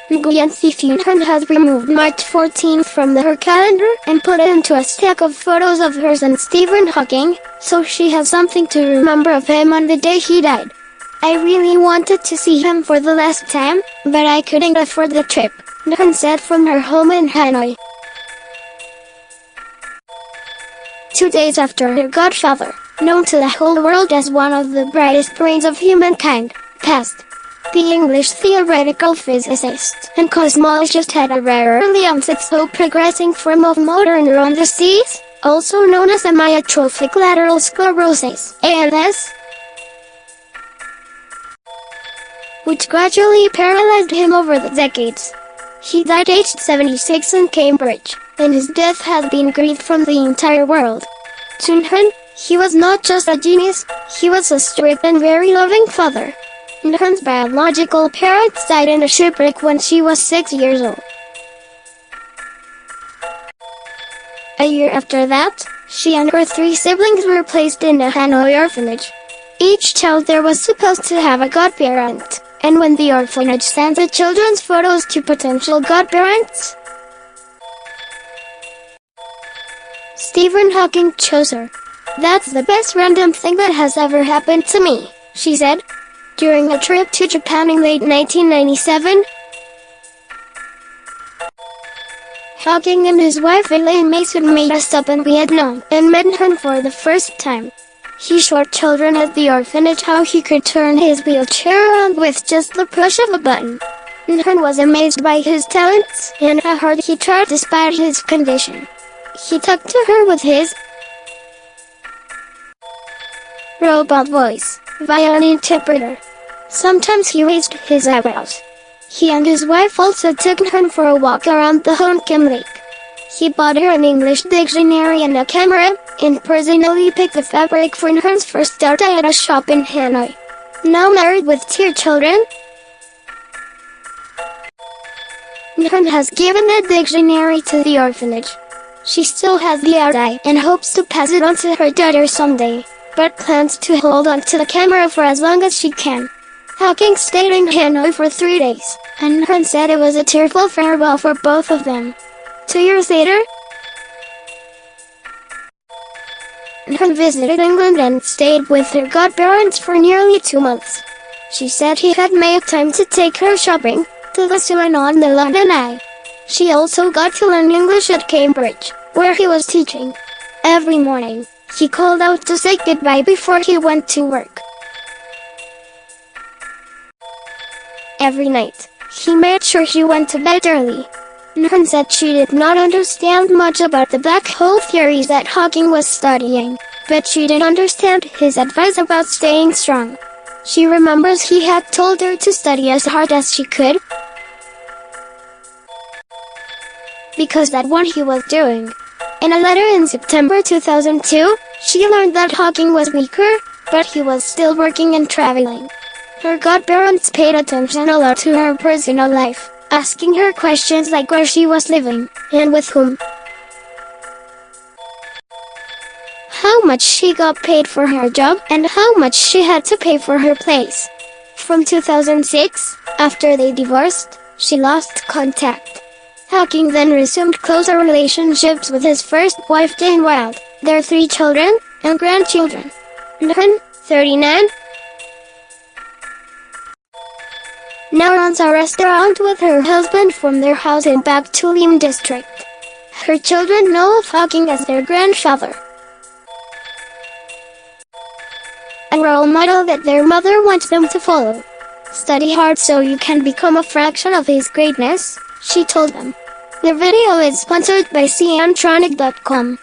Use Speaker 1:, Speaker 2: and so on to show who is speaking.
Speaker 1: Nguyen Thi Thu Nhan has removed March 14 from her calendar and put it into a stack of photos of hers and Stephen Hawking, so she has something to remember of him on the day he died. I really wanted to see him for the last time, but I couldn't afford the trip, Nhan said from her home in Hanoi. 2 days after her godfather, known to the whole world as one of the brightest brains of humankind, passed. The English theoretical physicist and cosmologist had a rare early-onset slow progressing form of motor neuron disease, also known as amyotrophic lateral sclerosis, ALS, which gradually paralyzed him over the decades. He died aged 76 in Cambridge, and his death has been grieved from the entire world. To Nhan, he was not just a genius, he was a strict and very loving father. Nhan's biological parents died in a shipwreck when she was 6 years old. A year after that, she and her 3 siblings were placed in a Hanoi orphanage. Each child there was supposed to have a godparent, and when the orphanage sent the children's photos to potential godparents, Stephen Hawking chose her. "That's the best random thing that has ever happened to me," she said. During a trip to Japan in late 1997, Hawking and his wife Elaine Mason made a stop in Vietnam and met Nhan for the first time. He showed children at the orphanage how he could turn his wheelchair around with just the push of a button. Nhan was amazed by his talents and how hard he tried despite his condition. He talked to her with his robot voice, via an interpreter. Sometimes he raised his eyebrows. He and his wife also took Nhan for a walk around the Hon Kim Lake. He bought her an English dictionary and a camera, and personally picked the fabric for Nhan's first dye at a shop in Hanoi. Now married with 2 children, Nhan has given the dictionary to the orphanage. She still has the dye and hopes to pass it on to her daughter someday, but plans to hold on to the camera for as long as she can. Hawking stayed in Hanoi for 3 days, and Nhan said it was a tearful farewell for both of them. 2 years later, Nhan visited England and stayed with her godparents for nearly 2 months. She said he had made time to take her shopping, to the zoo and on the London Eye. She also got to learn English at Cambridge, where he was teaching. Every morning, he called out to say goodbye before he went to work. Every night, he made sure she went to bed early. Nhan said she did not understand much about the black hole theories that Hawking was studying, but she did understand his advice about staying strong. She remembers he had told her to study as hard as she could, because that's what he was doing. In a letter in September 2002, she learned that Hawking was weaker, but he was still working and traveling. Her godparents paid attention a lot to her personal life, asking her questions like where she was living, and with whom, how much she got paid for her job, and how much she had to pay for her place. From 2006, after they divorced, she lost contact. Hawking then resumed closer relationships with his first wife Jane Wilde, their 3 children, and grandchildren. Nhan, 39, now runs a restaurant with her husband from their house in Bap Tulim district. Her children know of Hawking as their grandfather, a role model that their mother wants them to follow. "Study hard so you can become a fraction of his greatness," she told them. The video is sponsored by cntronic.com.